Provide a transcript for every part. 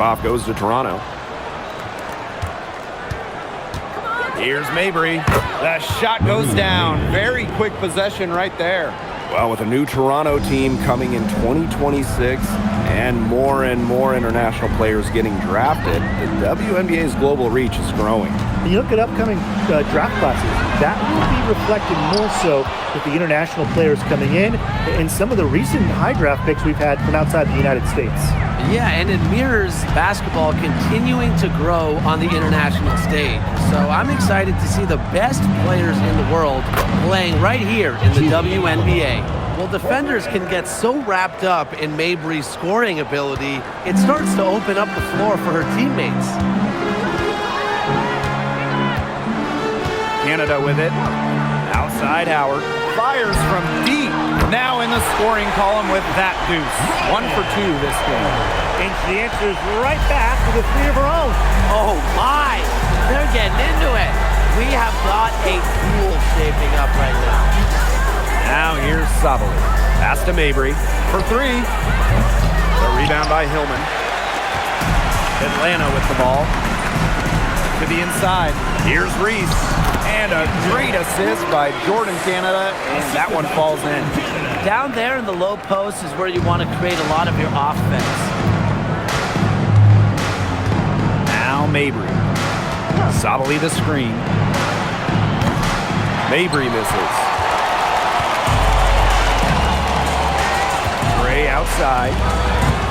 Tip-off goes to Toronto. Here's Mabry. The shot goes down. Very quick possession right there. Well, with a new Toronto team coming in 2026 and more international players getting drafted, the WNBA's global reach is growing. And you look at upcoming draft classes, that will be reflected more so with the international players coming in and some of the recent high draft picks we've had from outside the United States. Yeah, and it mirrors basketball continuing to grow on the international stage. So I'm excited to see the best players in the world playing right here in the WNBA. Well, defenders can get so wrapped up in Mabry's scoring ability, it starts to open up the floor for her teammates. Canada with it. Outside Howard. Fires from deep. Now in the scoring column with that deuce. 1 for 2 this game. And she answers right back with a 3 of her own. Oh my! They're getting into it. We have got a duel shaping up right now. Now here's Sabali. Pass to Mabry For 3. The rebound by Hillman. Atlanta with the ball. To the inside. Here's Reese. And a great assist by Jordan Canada, and that one falls in. Down there in the low post is where you want to create a lot of your offense. Now Mabry. Sabali the screen. Mabry misses. Gray outside.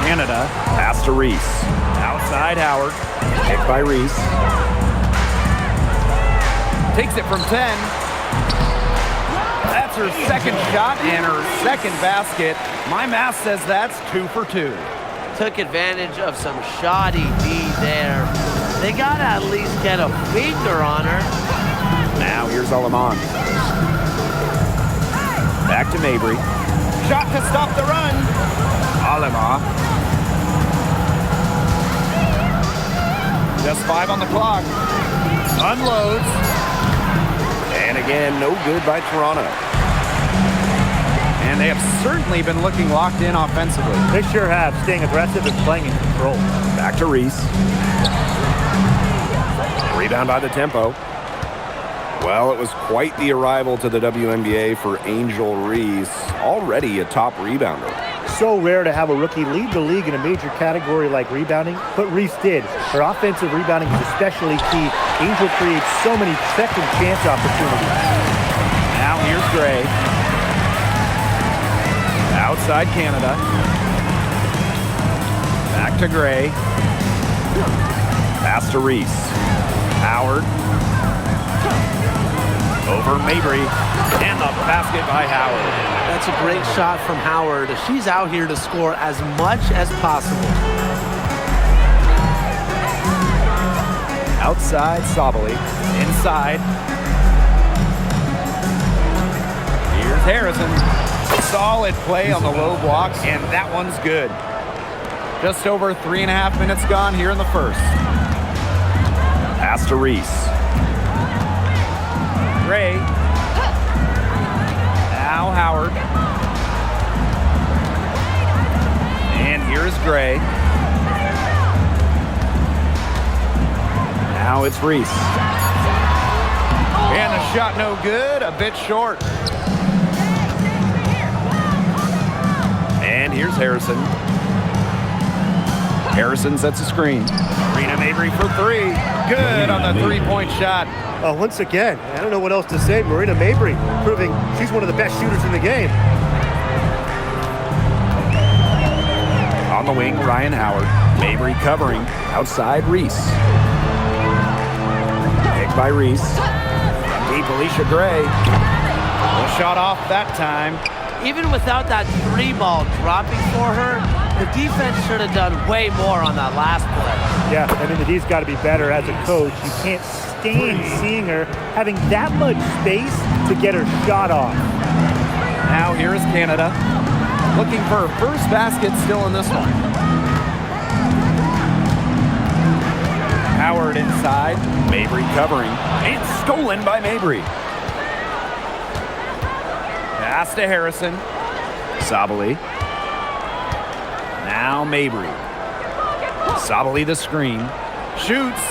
Canada. Pass to Reese. Outside Howard. Picked by Reese. Takes it from 10. That's her second shot and her second basket. My math says that's 2 for 2. Took advantage of some shoddy D there. They got to at least get a finger on her. Now here's Alaman. Back to Mabry. Shot to stop the run. Alema. Just 5 on the clock. Unloads. And again, no good by Toronto. And they have certainly been looking locked in offensively. They sure have, staying aggressive and playing in control. Back to Reese. Rebound by the tempo. Well, it was quite the arrival to the WNBA for Angel Reese, already a top rebounder. So rare to have a rookie lead the league in a major category like rebounding, but Reese did. Her offensive rebounding is especially key. Angel creates so many second chance opportunities. Now here's Gray. Outside Canada. Back to Gray. Pass to Reese. Howard. Over Mabry. And the basket by Howard. That's a great shot from Howard. She's out here to score as much as possible. Outside Sabali. Inside. Here's Harrison. Solid play on the low blocks, and that one's good. Just over 3.5 minutes gone here in the first. Pass to Reese. Gray. Now Howard. And here's Gray. Now it's Reese. And the shot no good, a bit short. And here's Harrison. Harrison sets a screen. Rena Mabry for 3. Good on the three-point shot. Once again, I don't know what else to say. Marina Mabry proving she's one of the best shooters in the game. On the wing, Ryan Howard. Mabry covering. Outside, Reese. Picked by Reese. Deep, Alicia Gray. The shot off that time. Even without that 3-ball dropping for her, the defense should have done way more on that last play. Yeah, I mean, the D's got to be better as a coach. You can't stand seeing her having that much space to get her shot off. Now here's Canada. Looking for her first basket still in this one. Howard inside. Mabry covering. It's stolen by Mabry. Pass to Harrison. Sabali. Now Mabry. Sabali the screen. Shoots.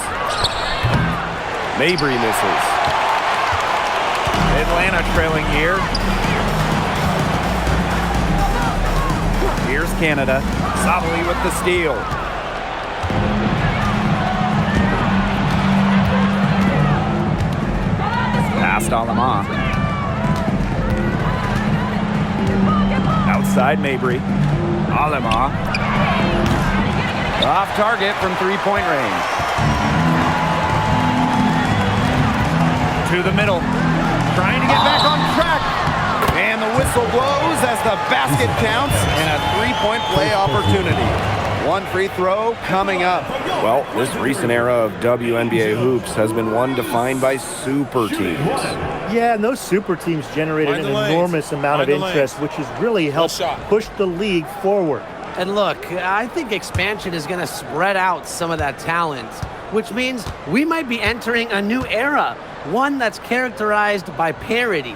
Mabry misses. Atlanta trailing here. Here's Canada. Sabali with the steal. Past Alama. Outside Mabry. Alama. Off target from three-point range. To the middle. Trying to get back on track. And the whistle blows as the basket counts and a three-point play opportunity. One free throw coming up. Well, this recent era of WNBA hoops has been one defined by super teams. Yeah, and those super teams generated an enormous amount of interest, which has really helped push the league forward. And look, I think expansion is going to spread out some of that talent, which means we might be entering a new era, one that's characterized by parity.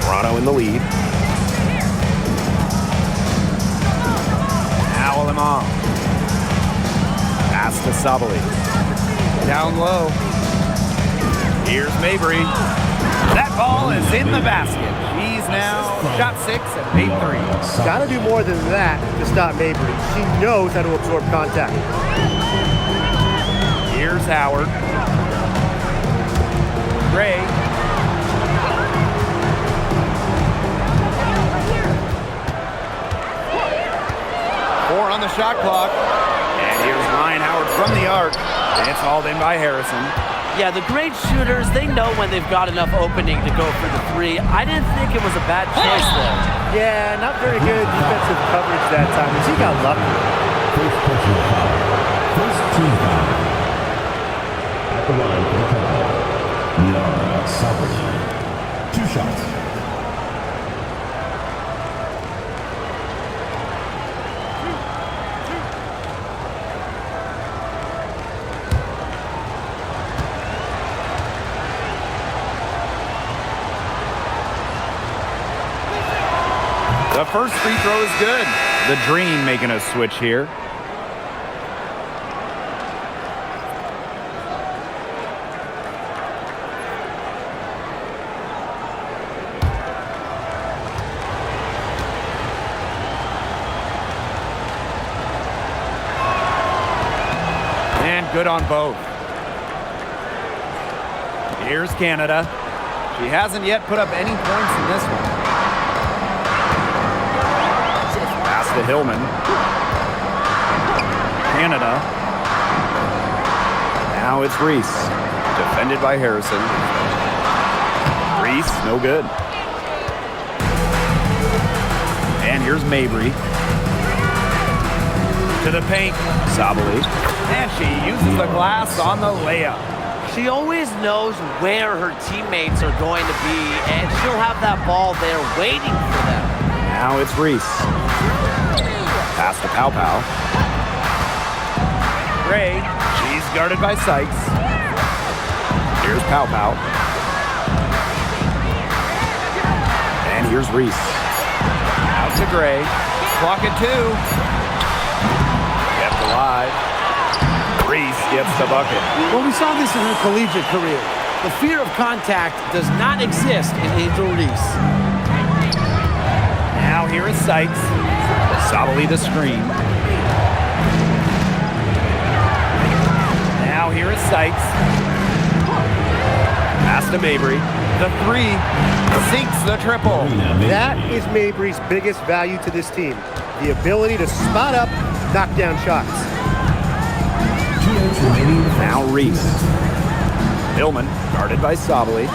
Toronto in the lead. Now Alama. Pass to Sabali. Down low. Here's Mabry. That ball is in the basket. She's now shot 6 and made 3. Got to do more than that to stop Mabry. She knows how to absorb contact. Here's Howard. Gray. Four on the shot clock. And here's Ryan Howard from the arc. It's hauled in by Harrison. Yeah, the great shooters, they know when they've got enough opening to go for the three. I didn't think it was a bad choice there. Yeah, not very good defensive coverage that time. He got lucky. First personal foul. First team foul. At the line for the penalty. Yara Sabali. 2 shots. The first free throw is good. The Dream making a switch here. And good on both. Here's Canada. She hasn't yet put up any points in this one. To Hillman. Canada. Now it's Reese. Defended by Harrison. Reese, no good. And here's Mabry. To the paint. Sabali. And she uses the glass on the layup. She always knows where her teammates are going to be, and she'll have that ball there waiting for them. Now it's Reese. Pass to Pow Pow. Gray. She's guarded by Sykes. Here's Pow Pow. And here's Reese. Out to Gray. Clock at 2. Kept alive. Reese gets the bucket. Well, we saw this in her collegiate career. The fear of contact does not exist in Angel Reese. Now here is Sykes. Sabali the screen. Now here is Sykes. Pass to Mabry. The 3 sinks the triple. That is Mabry's biggest value to this team. The ability to spot up, knock down shots. Now Reese. Hillman guarded by Sabali.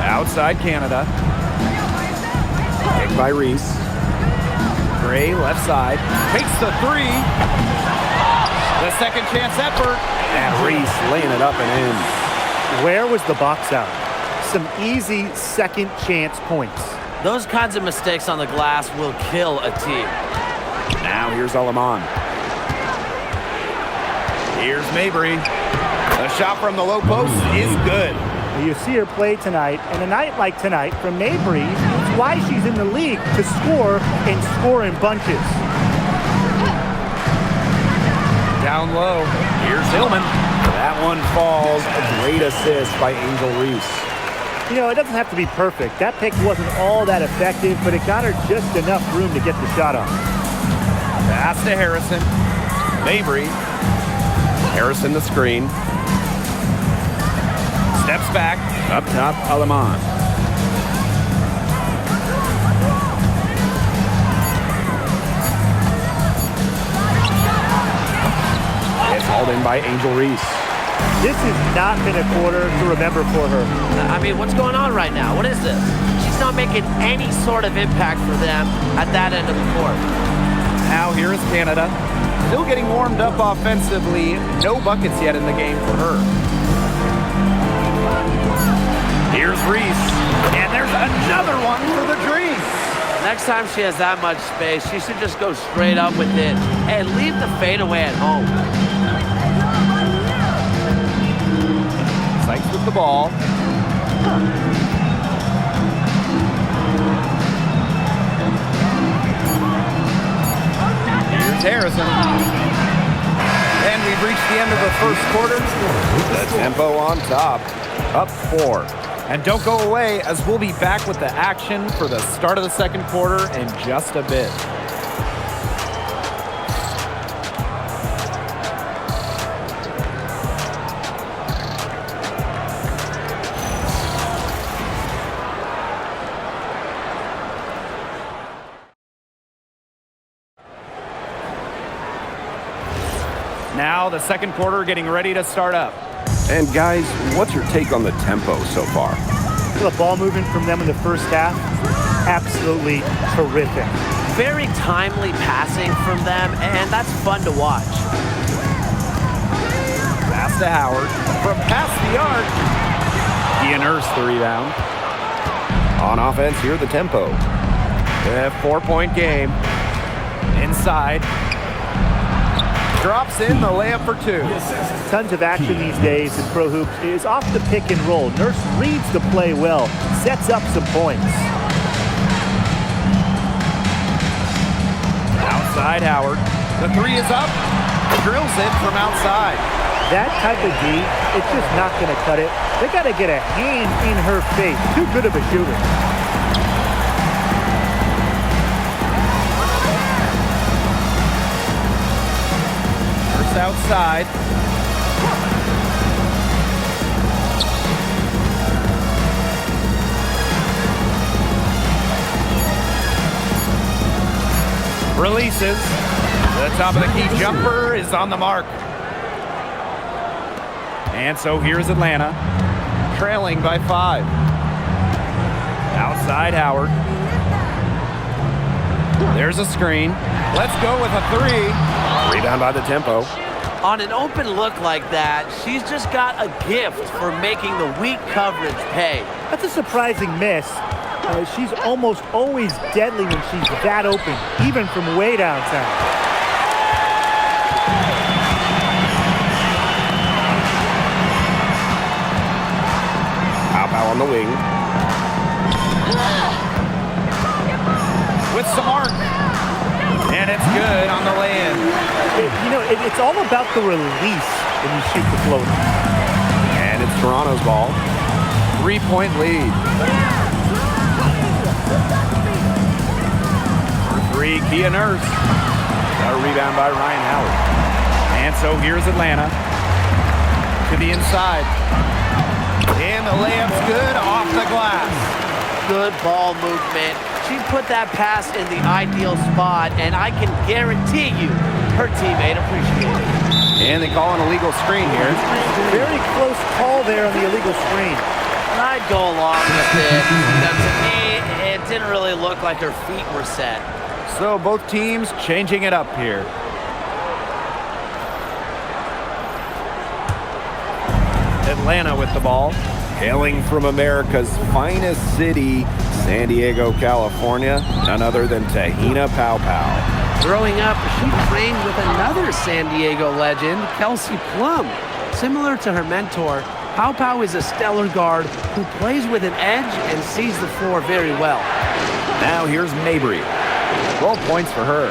Outside Canada. Picked by Reese. Gray left side. Takes the 3. The second chance effort. And Reese laying it up and in. Where was the box out? Some easy second chance points. Those kinds of mistakes on the glass will kill a team. Now here's Alaman. Here's Mabry. The shot from the low post is good. You see her play tonight, and a night like tonight from Mabry, it's why she's in the league, to score and score in bunches. Down low. Here's Hillman. That one falls. A great assist by Angel Reese. You know, it doesn't have to be perfect. That pick wasn't all that effective, but it got her just enough room to get the shot off. Pass to Harrison. Mabry. Harrison the screen. Steps back. Up top, Aleman. It's hauled in by Angel Reese. This has not been a quarter to remember for her. I mean, what's going on right now? What is this? She's not making any sort of impact for them at that end of the court. Now here is Canada. Still getting warmed up offensively. No buckets yet in the game for her. Here's Reese. And there's another one for the Dream. Next time she has that much space, she should just go straight up with it and leave the fadeaway at home. Sykes with the ball. Here's Harrison. And we've reached the end of the first quarter. The tempo on top. Up 4. And don't go away, as we'll be back with the action for the start of the second quarter in just a bit. Now the second quarter getting ready to start up. And guys, what's your take on the tempo so far? Well, the ball movement from them in the first half, absolutely terrific. Very timely passing from them, and that's fun to watch. Pass to Howard. From past the arc, he unearths the rebound. On offense, here the tempo. A 4-point game. Inside. Drops in the layup for 2. Tons of action these days in pro hoops. It is off the pick and roll. Nurse reads the play well, sets up some points. Outside Howard. The 3 is up. Drills it from outside. That type of D, it's just not going to cut it. They got to get a hand in her face. Too good of a shooter. Outside. Releases. The top of the key jumper is on the mark. And so here's Atlanta, trailing by 5. Outside Howard. There's a screen. Let's go with a 3. Rebound by the tempo. On an open look like that, she's just got a gift for making the weak coverage pay. That's a surprising miss. She's almost always deadly when she's that open, even from way downtown. Pow on the wing. With some arc. And it's good on the lay-in. It's all about the release when you shoot the floater. And it's Toronto's ball. 3-point lead. For 3, Kia Nurse. A rebound by Ryan Howard. And so here's Atlanta. To the inside. And the layup's good off the glass. Good ball movement. She put that pass in the ideal spot, and I can guarantee you her teammate appreciated it. And they call an illegal screen here. Very close call there on the illegal screen. I'd go along with it. Now, to me, it didn't really look like her feet were set. So both teams changing it up here. Atlanta with the ball. Hailing from America's finest city, San Diego, California, none other than Tahina Pow Pow. Growing up, she trained with another San Diego legend, Kelsey Plum. Similar to her mentor, Pau Pau is a stellar guard who plays with an edge and sees the floor very well. Now here's Mabry. 12 points for her.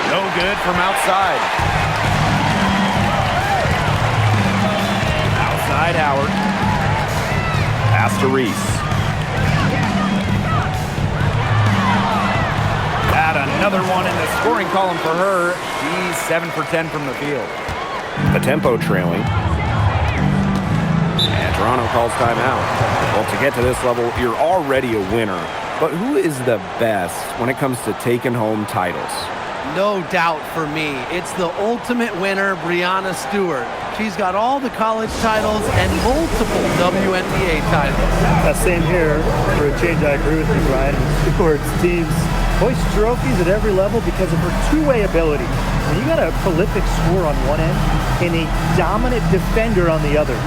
No good from outside. Outside Howard. Pass to Reese. Got another one in the scoring column for her. She's 7 for 10 from the field. The tempo trailing. And Toronto calls timeout. Well, to get to this level, you're already a winner. But who is the best when it comes to taking home titles? No doubt for me, it's the ultimate winner, Breanna Stewart. She's got all the college titles and multiple WNBA titles. Same here. For a change, I agree with you, Brian. Stewart's teams hoist trophies at every level because of her two-way ability. When you got a prolific scorer on one end and a dominant defender on the other.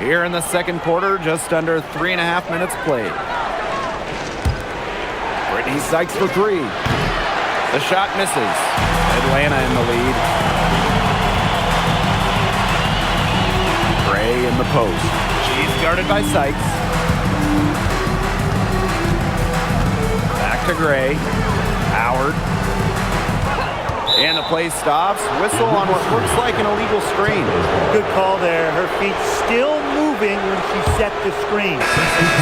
Here in the second quarter, just under 3.5 minutes played. Brittany Sykes for three. The shot misses. Atlanta in the lead. Gray in the post. She's guarded by Sykes. Back to Gray. Howard. And the play stops. Whistle on what looks like an illegal screen. Good call there. Her feet still moving when she set the screen.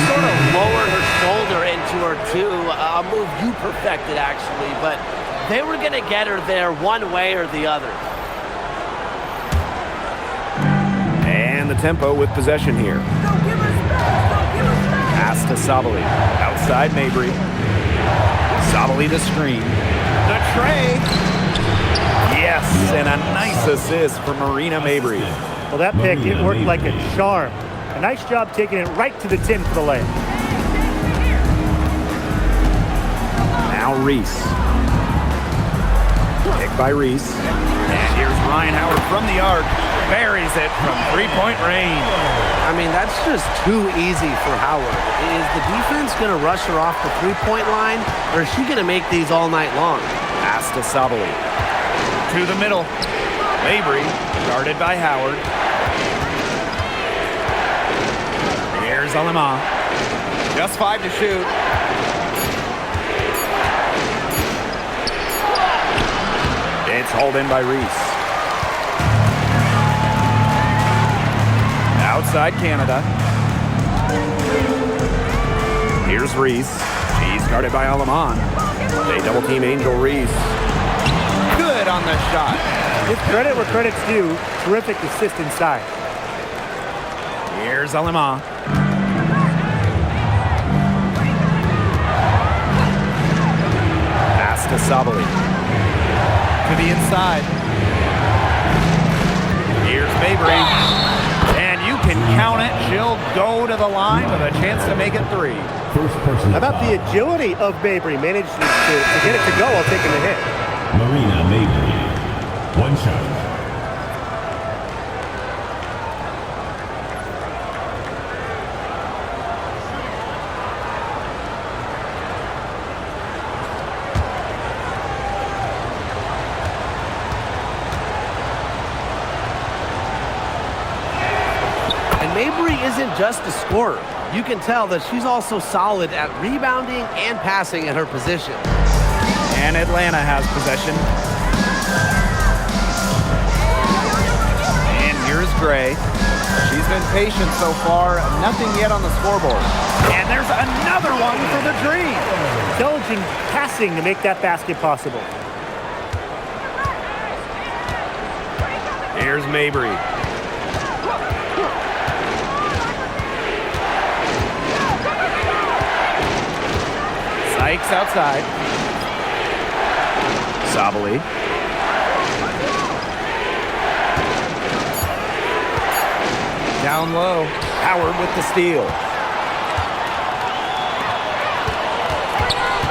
Sort of lowered her shoulder into her too. A move you perfected, actually. But they were going to get her there one way or the other. And the tempo with possession here. Pass to Sabali. Outside Mabry. Sabali to screen. The tray. Yes, and a nice assist from Marina Mabry. Well, that pick, it worked like a charm. A nice job taking it right to the tin for the layup. Now Reese. Pick by Reese. And here's Ryan Howard from the arc. Buries it from three-point range. I mean, that's just too easy for Howard. Is the defense going to rush her off the three-point line, or is she going to make these all night long? Pass to Sabali. To the middle. Mabry, guarded by Howard. Here's Alema. Just 5 to shoot. It's hauled in by Reese. Outside Canada. Here's Reese. She's guarded by Aleman. They double team Angel Reese. Good on the shot. Give credit where credit's due. Terrific assist inside. Here's Alema. Pass to Sabali. To the inside. Here's Mabry. And you can count it. She'll go to the line with a chance to make it three. First person. How about the agility of Mabry? Managed to get it to go while taking the hit. Marina Mabry. One shot. And Mabry isn't just a scorer. You can tell that she's also solid at rebounding and passing at her position. And Atlanta has possession. And here's Gray. She's been patient so far. Nothing yet on the scoreboard. And there's another one for the Dream. Intelligent passing to make that basket possible. Here's Mabry. Sykes outside. Sabali. Down low. Howard with the steal.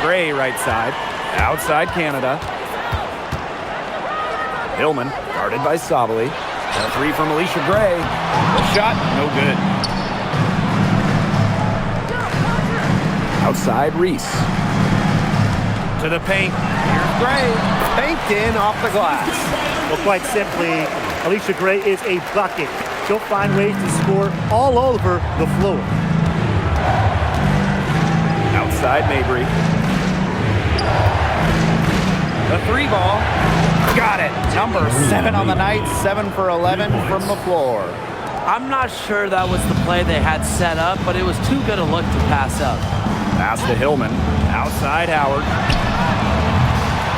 Gray right side. Outside Canada. Hillman guarded by Sabali. A three from Alicia Gray. The shot, no good. Outside Reese. To the paint. Here's Gray. Banked in off the glass. Well, quite simply, Alicia Gray is a bucket. She'll find ways to score all over the floor. Outside Mabry. The three ball. Got it. Number 7 on the night. 7 for 11 from the floor. I'm not sure that was the play they had set up, but it was too good a look to pass up. Pass to Hillman. Outside Howard.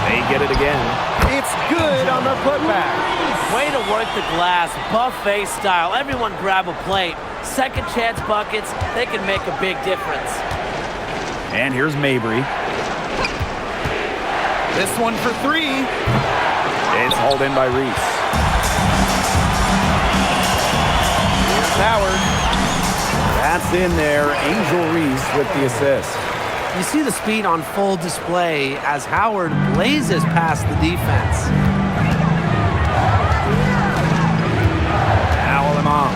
They get it again. It's good on the putback. Way to work the glass, buffet style. Everyone grab a plate. Second chance buckets, they can make a big difference. And here's Mabry. This one for 3. It's hauled in by Reese. Here's Howard. That's in there. Angel Reese with the assist. You see the speed on full display as Howard blazes past the defense. Now Lemon.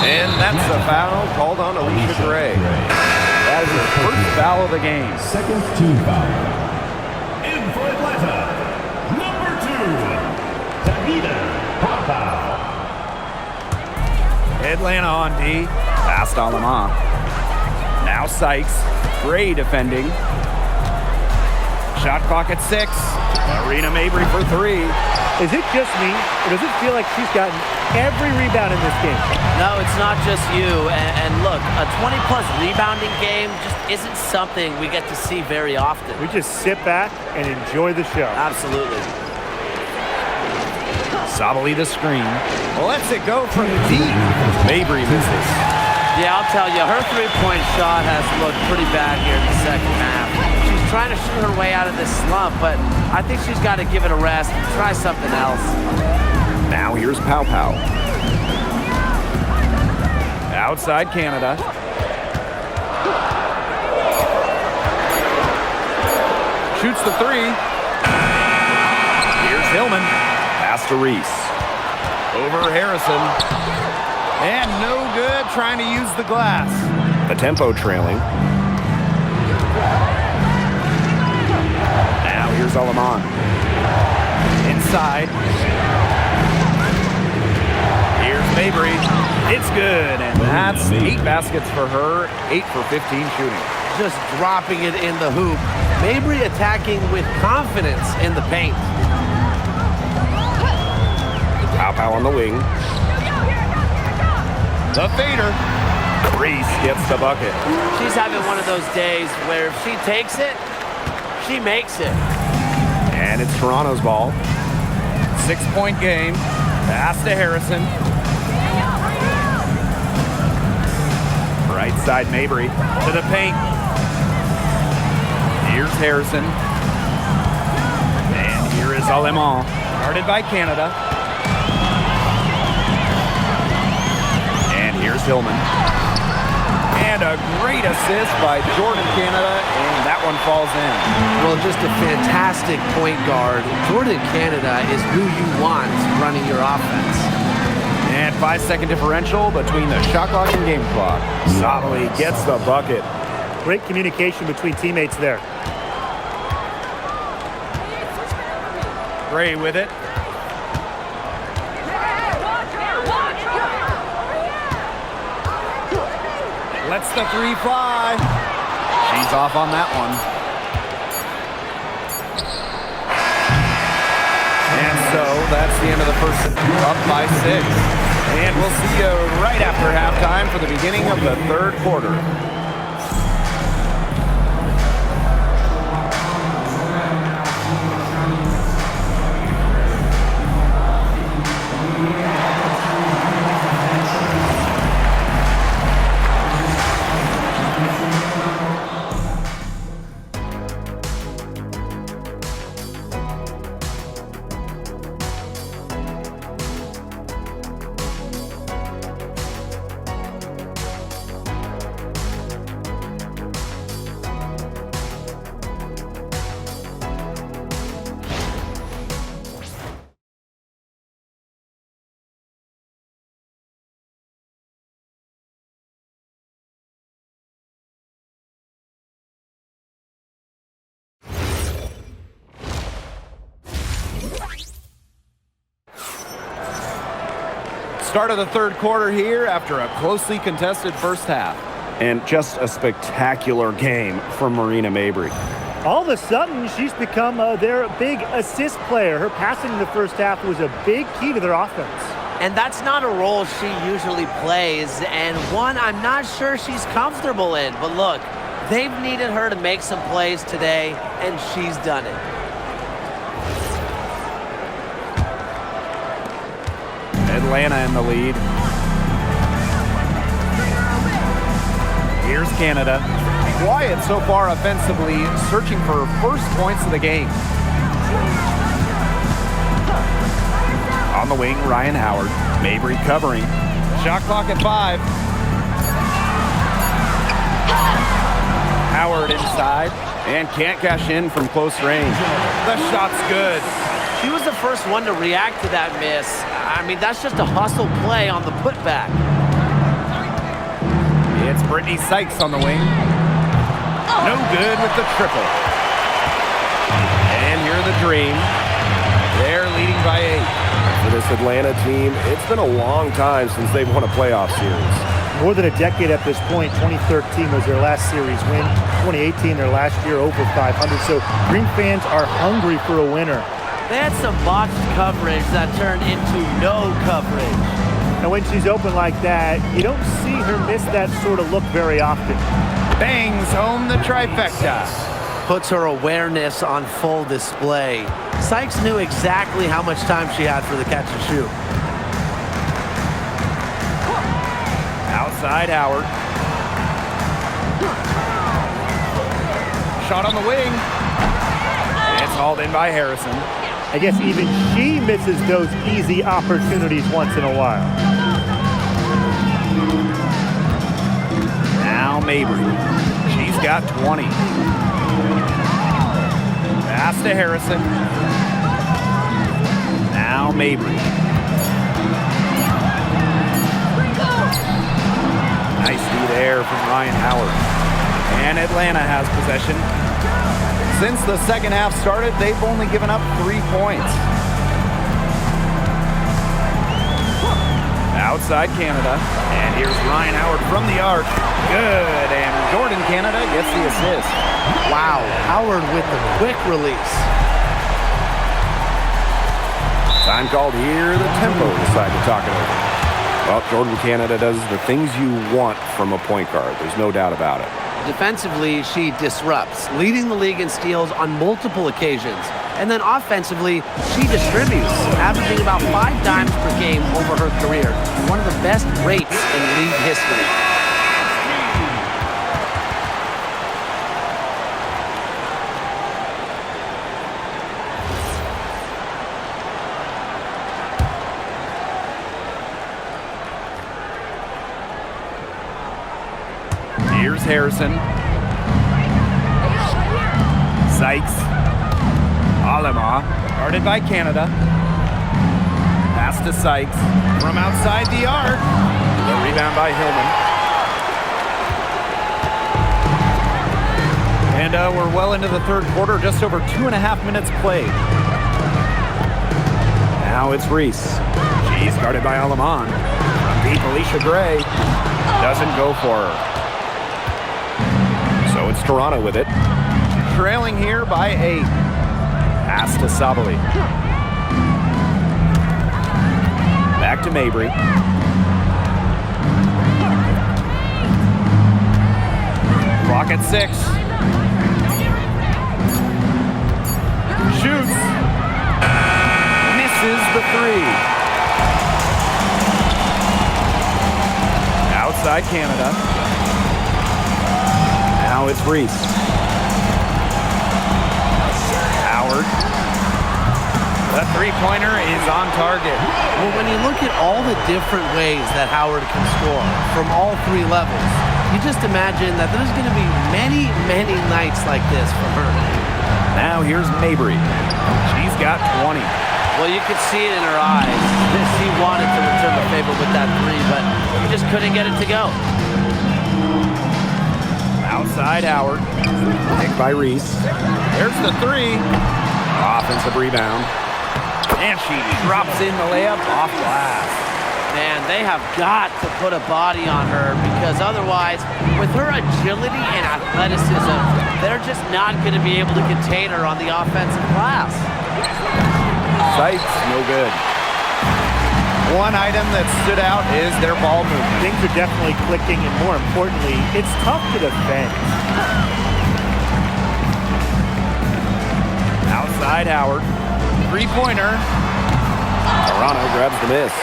And that's a foul called on Alicia Gray. That is her first foul of the game. Second team foul. In for Atlanta, number 2, Tavita Papa. Atlanta on D. Pass to Lemon. Now Sykes. Gray defending. Shot clock at 6. Arena Mabry for 3. Is it just me, or does it feel like she's gotten every rebound in this game? No, it's not just you. And look, a 20-plus rebounding game just isn't something we get to see very often. We just sit back and enjoy the show. Absolutely. Sabali the screen. Lets it go from deep. Mabry misses. Yeah, I'll tell you, her three-point shot has looked pretty bad here in the second half. She's trying to shoot her way out of this slump, but I think she's got to give it a rest and try something else. Now here's Pow Pow. Outside Canada. Shoots the 3. Here's Hillman. Pass to Reese. Over Harrison. And no good trying to use the glass. The tempo trailing. Now here's Alaman. Inside. Here's Mabry. It's good. And that's 8 baskets for her. 8 for 15 shooting. Just dropping it in the hoop. Mabry attacking with confidence in the paint. Pow Pow on the wing. The fader. Reese gets the bucket. She's having one of those days where if she takes it, she makes it. And it's Toronto's ball. 6-point game. Pass to Harrison. Right side Mabry to the paint. Here's Harrison. And here is Alemant. Guarded by Canada. And here's Hillman. And a great assist by Jordan Canada, and that one falls in. Well, just a fantastic point guard. Jordan Canada is who you want running your offense. And 5-second differential between the shot clock and game clock. Sabali gets the bucket. Great communication between teammates there. Gray with it. Lets the 3 fly. She's off on that one. And so that's the end of the first, up by 6. And we'll see you right after halftime for the beginning of the third quarter. Start of the third quarter here after a closely contested first half. And just a spectacular game from Marina Mabrey. All of a sudden, she's become their big assist player. Her passing in the first half was a big key to their offense. And that's not a role she usually plays, and one I'm not sure she's comfortable in. But look, they've needed her to make some plays today, and she's done it. Atlanta in the lead. Here's Canada. Quiet so far offensively, searching for first points of the game. On the wing, Ryan Howard. Mabrey covering. Shot clock at 5. Howard inside and can't cash in from close range. The shot's good. She was the first one to react to that miss. I mean, that's just a hustle play on the putback. It's Brittany Sykes on the wing. No good with the triple. And here the Dream. They're leading by 8. For this Atlanta team, it's been a long time since they've won a playoff series. More than a decade at this point. 2013 was their last series win. 2018, their last year, over 500. So Green fans are hungry for a winner. They had some botched coverage that turned into no coverage. And when she's open like that, you don't see her miss that sort of look very often. Bangs home the trifecta. Puts her awareness on full display. Sykes knew exactly how much time she had for the catch and shoot. Outside Howard. Shot on the wing. It's hauled in by Harrison. I guess even she misses those easy opportunities once in a while. Now Mabrey. She's got 20. Pass to Harrison. Now Mabrey. Nice feed there from Ryan Howard. And Atlanta has possession. Since the second half started, they've only given up 3 points. Outside Canada. And here's Ryan Howard from the arc. Good. And Jordan Canada gets the assist. Wow, Howard with the quick release. Time called here. The tempo decide to talk it over. Well, Jordan Canada does the things you want from a point guard. There's no doubt about it. Defensively, she disrupts, leading the league in steals on multiple occasions. And then offensively, she distributes, averaging about 5 dimes per game over her career. One of the best rates in league history. Here's Harrison. Sykes. Alema. Guarded by Canada. Pass to Sykes. From outside the arc. The rebound by Hillman. And we're well into the third quarter. Just over 2.5 minutes played. Now it's Reese. She's guarded by Aleman. From deep, Alicia Gray. Doesn't go for her. So it's Toronto with it. Trailing here by 8. Pass to Sabali. Back to Mabrey. Clock at 6. Shoots. Misses the 3. Outside Canada. Now it's Reese. Howard. The three-pointer is on target. Well, when you look at all the different ways that Howard can score from all 3 levels, you just imagine that there's going to be many, many nights like this for her. Now here's Mabrey. She's got 20. Well, you could see it in her eyes. She wanted to return the favor with that 3, but you just couldn't get it to go. Outside Howard. Picked by Reese. There's the 3. Offensive rebound. And she drops in the layup off glass. Man, they have got to put a body on her because otherwise, with her agility and athleticism, they're just not going to be able to contain her on the offensive glass. Sights, no good. One item that stood out is their ball movement. Things are definitely clicking, and more importantly, it's tough to defend. Outside Howard. Three-pointer. Toronto grabs the miss.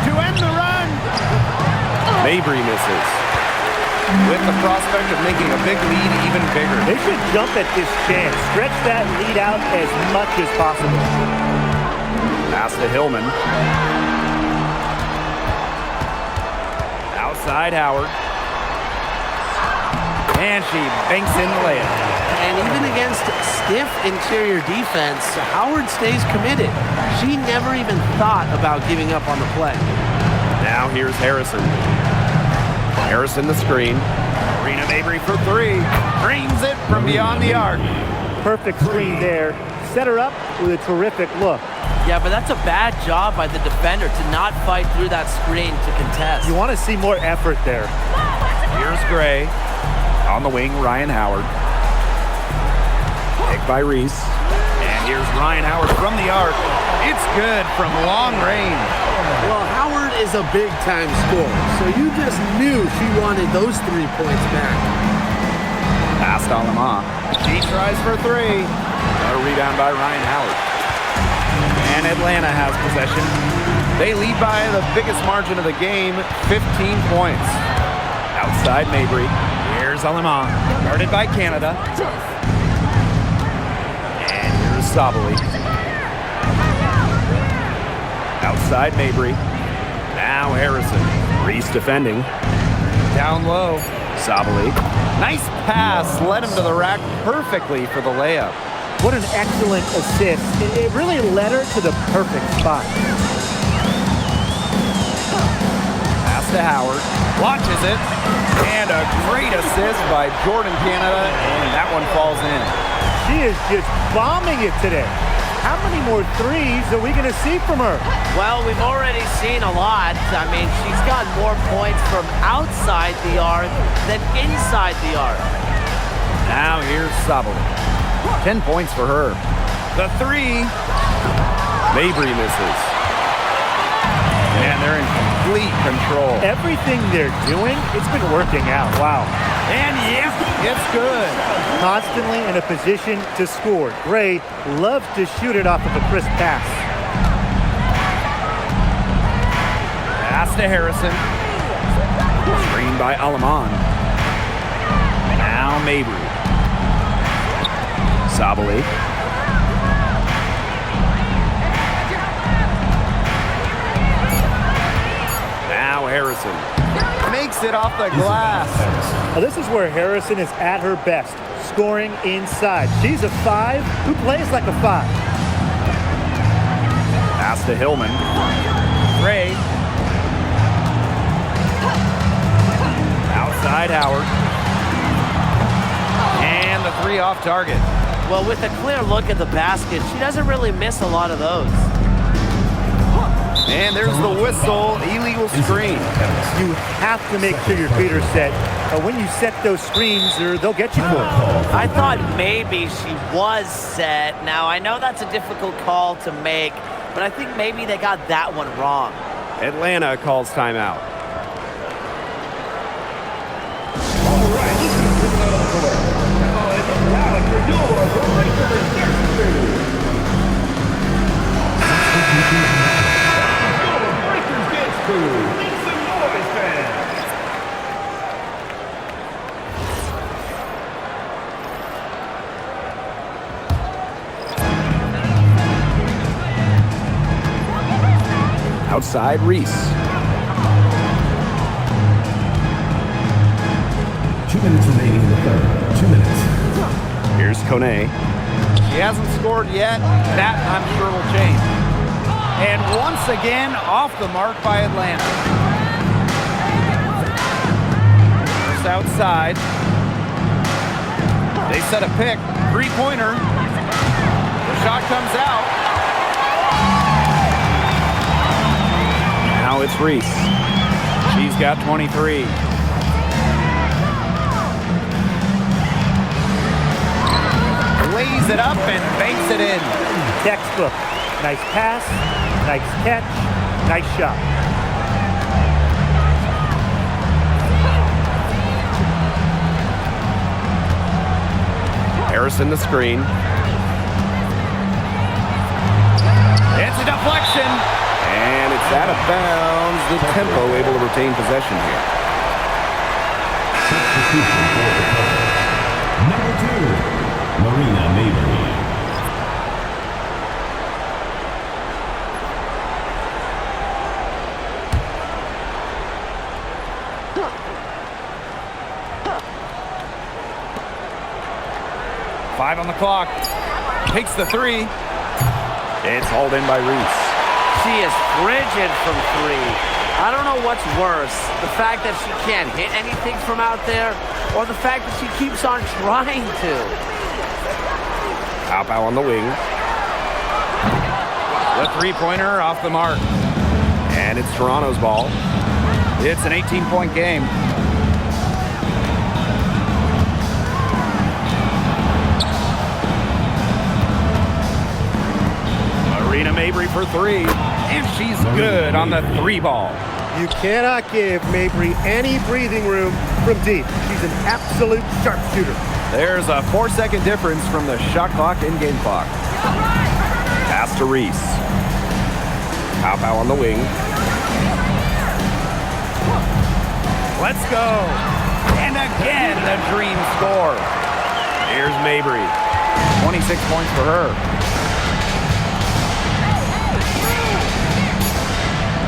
To end the run. Mabry misses. With the prospect of making a big lead even bigger. They should jump at this chance. Stretch that lead out as much as possible. Pass to Hillman. Outside Howard. And she banks in the layup. And even against stiff interior defense, Howard stays committed. She never even thought about giving up on the play. Now here's Harrison. Harrison the screen. Rena Mabry for three. Dreams it from beyond the arc. Perfect screen there. Set her up with a terrific look. Yeah, but that's a bad job by the defender to not fight through that screen to contest. You want to see more effort there. Here's Gray. On the wing, Ryan Howard. Picked by Reese. And here's Ryan Howard from the arc. It's good from long range. Well, Howard is a big-time scorer, so you just knew she wanted those 3 points back. Pass to Alama. She tries for three. A rebound by Ryan Howard. And Atlanta has possession. They lead by the biggest margin of the game, 15 points. Outside Mabry. Here's Alama. Guarded by Canada. And here's Sabali. Outside Mabry. Now Harrison. Reese defending. Down low. Sabali. Nice pass. Led him to the rack perfectly for the layup. What an excellent assist. It really led her to the perfect spot. Pass to Howard. Launches it. And a great assist by Jordan Canada. And that one falls in. She is just bombing it today. How many more threes are we going to see from her? Well, we've already seen a lot. I mean, she's got more points from outside the arc than inside the arc. Now here's Sabali. 10 points for her. The three. Mabry misses. And they're in complete control. Everything they're doing, it's been working out. Wow. And yes, it's good. Constantly in a position to score. Gray loves to shoot it off of a crisp pass. Pass to Harrison. Screen by Alaman. Now Mabry. Sabali. Now Harrison. Makes it off the glass. Now, this is where Harrison is at her best, scoring inside. She's a 5 who plays like a 5. Pass to Hillman. Gray. Outside Howard. And the three off target. Well, with a clear look at the basket, she doesn't really miss a lot of those. And there's the whistle, illegal screen. You have to make sure your feet are set. When you set those screens, they'll get you for it. I thought maybe she was set. Now, I know that's a difficult call to make, but I think maybe they got that one wrong. Atlanta calls timeout. Outside Reese. 2 minutes remaining in the third. 2 minutes. Here's Kone. She hasn't scored yet. That, I'm sure, will change. And once again, off the mark by Atlanta. First outside. They set a pick. Three-pointer. The shot comes out. Takes Reese. She's got 23. Lays it up and banks it in. Textbook. Nice pass, nice catch, nice shot. Harrison the screen. It's a deflection. And it's out of bounds. The Tempo able to retain possession here. Substitution for the Tempo. Number 2. Marina Mabry. Five on the clock. Takes the three. It's hauled in by Reese. She is frigid from three. I don't know what's worse, the fact that she can't hit anything from out there, or the fact that she keeps on trying to. Pow on the wing. The three-pointer off the mark. And it's Toronto's ball. It's an 18-point game. Marina Mabry for three. And she's good on the three ball. You cannot give Mabry any breathing room from deep. She's an absolute sharpshooter. There's a 4-second difference from the shot clock and game clock. Pass to Reese. Pow on the wing. Let's go. And again, the dream score. Here's Mabry. 26 points for her.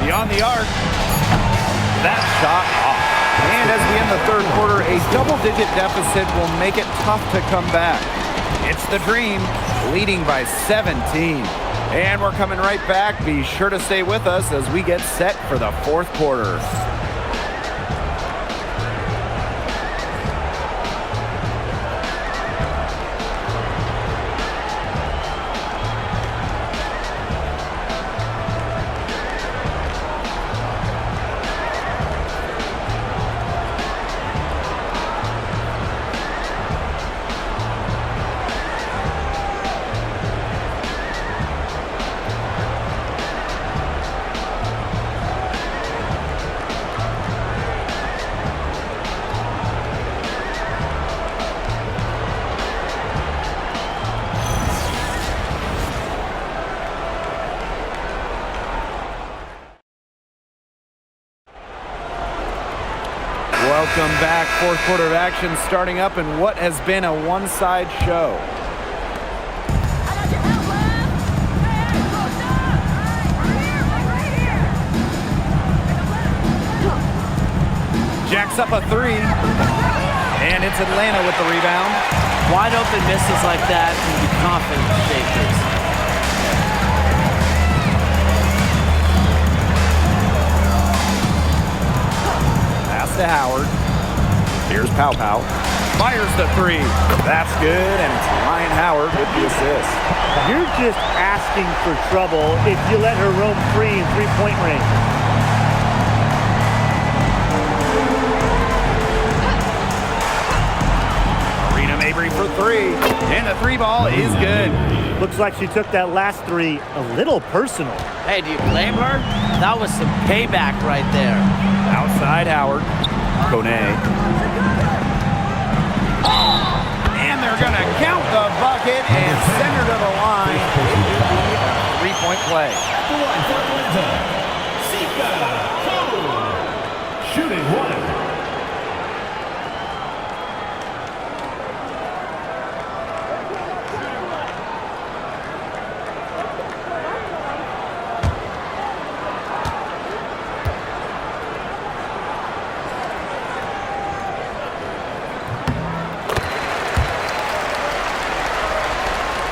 Beyond the arc. That shot off. And as we end the third quarter, a double-digit deficit will make it tough to come back. It's the Dream, leading by 17. And we're coming right back. Be sure to stay with us as we get set for the fourth quarter. Welcome back. Fourth quarter of action starting up in what has been a one-side show. Jacks up a three. And it's Atlanta with the rebound. Wide open misses like that can be confident shakers. To Howard. Here's Pow. Fires the three. That's good, and it's Ryan Howard with the assist. You're just asking for trouble if you let her roam free in three-point range. Marina Mabry for three, and the three ball is good. Looks like she took that last three a little personal. Hey, do you blame her? That was some payback right there. Outside Howard. Kone. And they're going to count the bucket and send her to the line. Three-point play. The line for Atlanta. Sika Cole. Shooting one.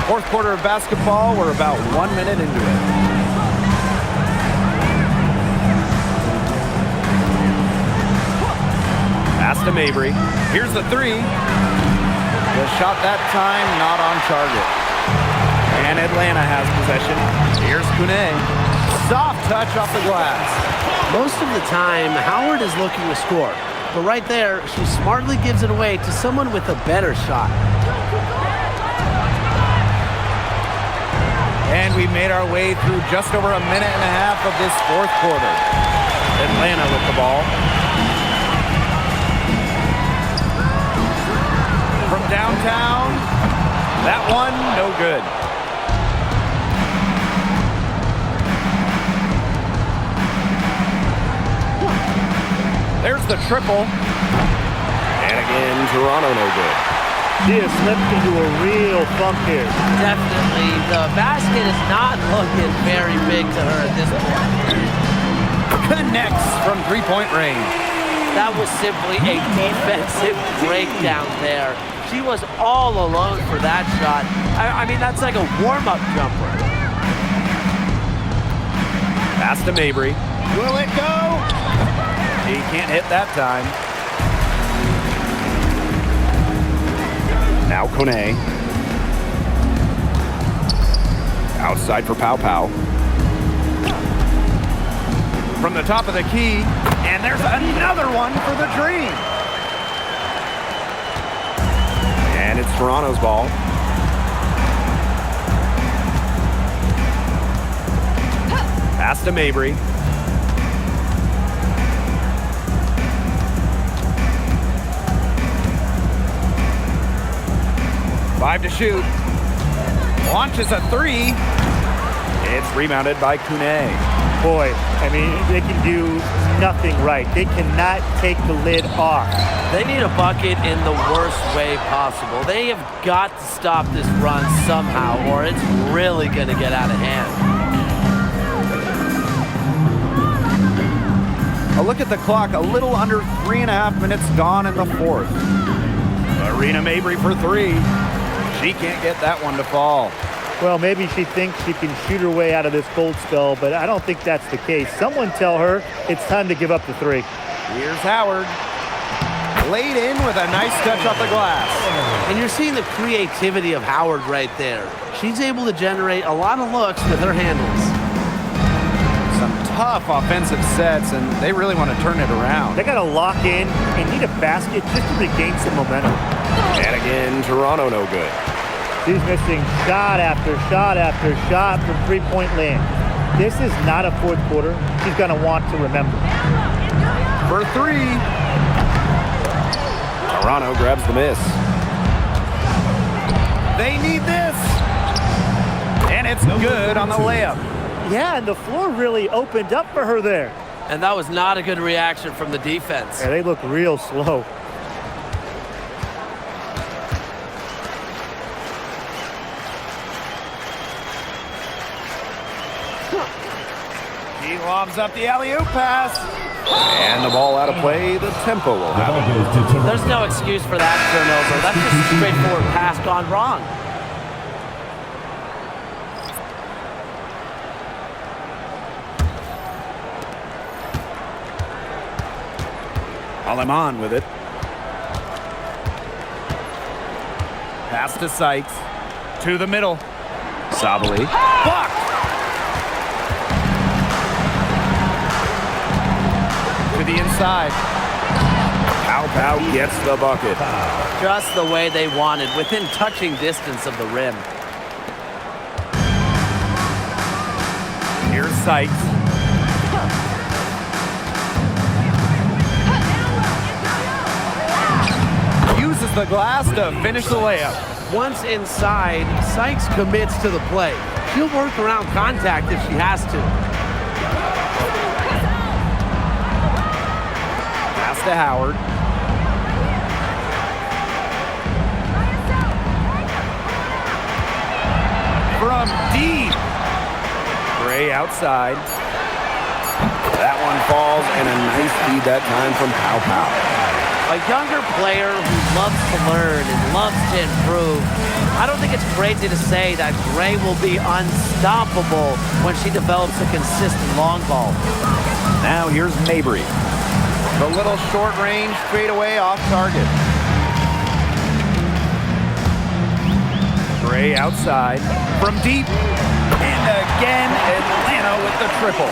Fourth quarter of basketball, we're about 1 minute into it. Pass to Mabry. Here's the three. The shot that time, not on target. And Atlanta has possession. Here's Kune. soft touch off the glass. Most of the time, Howard is looking to score. But right there, she smartly gives it away to someone with a better shot. And we made our way through just over a minute and a half of this fourth quarter. Atlanta with the ball. From downtown, that one, no good. There's the triple. And again, Toronto no good. She has slipped into a real funk here. Definitely, the basket is not looking very big to her at this point. Connects from three-point range. That was simply a defensive breakdown there. She was all alone for that shot. I mean, that's like a warm-up jumper. Pass to Mabry. Will it go? He can't hit that time. Now Kone. Outside for Pow Pow. From the top of the key, and there's another one for the Dream. And it's Toronto's ball. Pass to Mabry. Five to shoot. Launches a three. It's rebounded by Kune. Boy, I mean, they can do nothing right. They cannot take the lid off. They need a bucket in the worst way possible. They have got to stop this run somehow, or it's really going to get out of hand. A look at the clock, a little under 3.5 minutes gone in the fourth. Arena Mabry for three. She can't get that one to fall. Well, maybe she thinks she can shoot her way out of this cold spell, but I don't think that's the case. Someone tell her it's time to give up the three. Here's Howard. Laid in with a nice touch off the glass. And you're seeing the creativity of Howard right there. She's able to generate a lot of looks with her handles. Some tough offensive sets, and they really want to turn it around. They got to lock in and need a basket just to regain some momentum. And again, Toronto no good. She's missing shot after shot after shot from three-point land. This is not a fourth quarter she's going to want to remember. For three. Toronto grabs the miss. They need this. And it's good on the layup. Yeah, and the floor really opened up for her there. And that was not a good reaction from the defense. Yeah, they look real slow. He lobs up the alley-oop pass. And the ball out of play. The tempo will The have ball it. goes to Toronto. There's no excuse for that turnover. That's just a straightforward pass gone wrong. Aleman with it. Pass to Sykes. To the middle. Sabali. Blocked. To the inside. Pow Pow gets the bucket. Just the way they wanted, within touching distance of the rim. Here's Sykes. Uses the glass to finish the layup. Once inside, Sykes commits to the play. She'll work around contact if she has to. Pass to Howard. From deep. Gray outside. That one falls, and a nice feed that time from Pow Pow. A younger player who loves to learn and loves to improve. I don't think it's crazy to say that Gray will be unstoppable when she develops a consistent long ball. Now here's Mabry. The little short range fadeaway off target. Gray outside. From deep. And again, Atlanta with with the triple.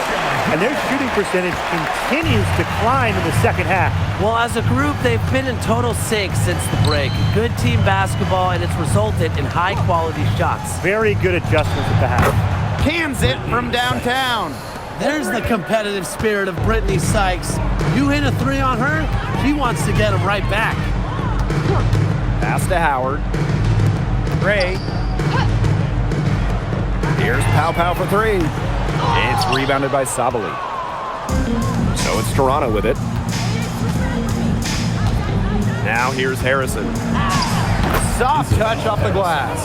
And their shooting percentage continues to climb in the second half. Well, as a group, they've been in total sync since the break. Good team basketball, and it's resulted in high-quality shots. Very good adjustments at the half. Cans it from downtown. There's the competitive spirit of Brittany Sykes. You hit a three on her, she wants to get him right back. Pass to Howard. Gray. Here's Pow for three. It's rebounded by Sabali. So it's Toronto with it. Now here's Harrison. Soft touch off the glass.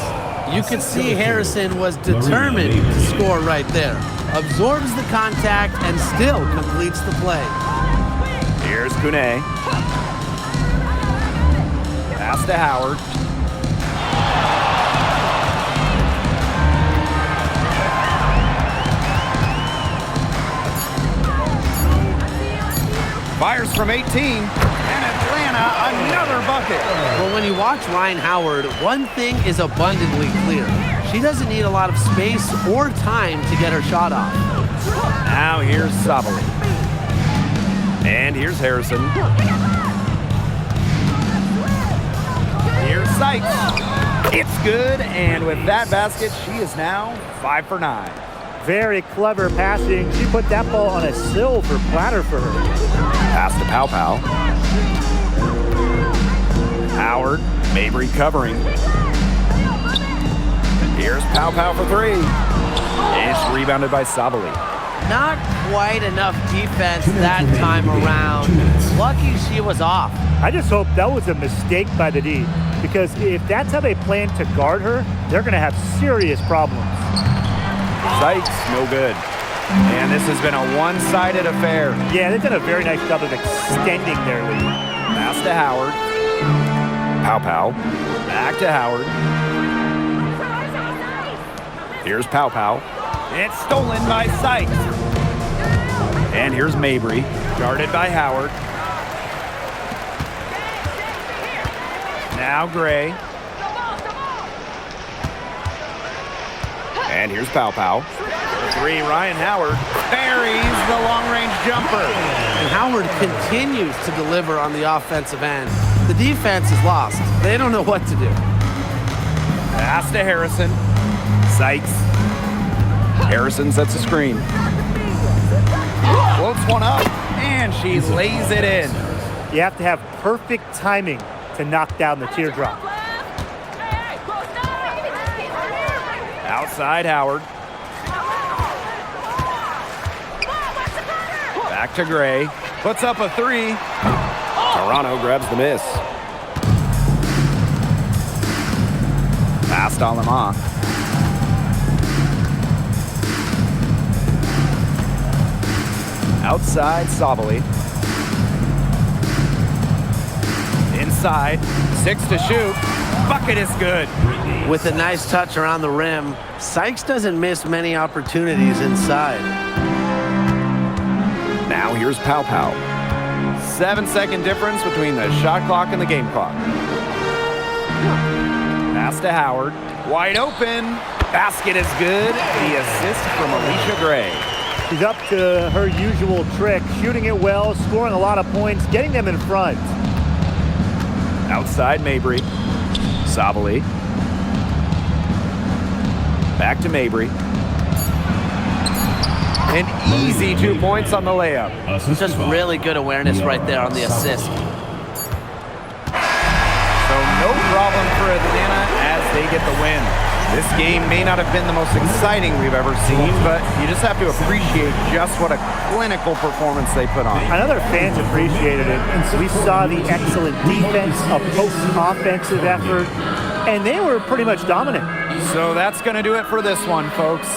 You can see Harrison was determined to score right there. Absorbs the contact and still completes the play. Here's Kune. Pass to Howard. Fires from 18. And Atlanta, another bucket. Well, when you watch Ryan Howard, one thing is abundantly clear. She doesn't need a lot of space or time to get her shot off. Now here's Sabali. And here's Harrison. Here's Sykes. It's good, and with that basket, she is now 5 for 9. Very clever passing. She put that ball on a silver platter for her. Pass to Pow. Howard, Mabry covering. Here's Pow for three. It's rebounded by Sabali. Not quite enough defense that time around. Lucky she was off. I just hope that was a mistake by the D, because if that's how they plan to guard her, they're going to have serious problems. Sykes, no good. And this has been a one-sided affair. Yeah, they've done a very nice job of extending their lead. Pass to Howard. Pow. Back to Howard. Here's Pow. It's stolen by Sykes. And here's Mabry, guarded by Howard. Now Gray. And here's Pow. For three, Ryan Howard buries the long-range jumper. And Howard continues to deliver on the offensive end. The defense is lost. They don't know what to do. Pass to Harrison. Sykes. Harrison sets a screen. Floats one up, and she lays it in. You have to have perfect timing to knock down the teardrop. Outside Howard. Back to Gray. Puts up a three. Toronto grabs the miss. Pass to Alama. Outside Sabali. Inside. 6 to shoot. Bucket is good. With a nice touch around the rim, Sykes doesn't miss many opportunities inside. Now here's Pow. 7-second difference between the shot clock and the game clock. Pass to Howard. Wide open. Basket is good. The assist from Alicia Gray. She's up to her usual trick, shooting it well, scoring a lot of points, getting them in front. Outside Mabry. Sabali. Back to Mabry. An easy 2 points on the layup. Just really good awareness right there on the assist. So no problem for Atlanta as they get the win. This game may not have been the most exciting we've ever seen, but you just have to appreciate just what a clinical performance they put on. I know their fans appreciated it. We saw the excellent defense, a potent offensive effort, and they were pretty much dominant. So that's going to do it for this one, folks.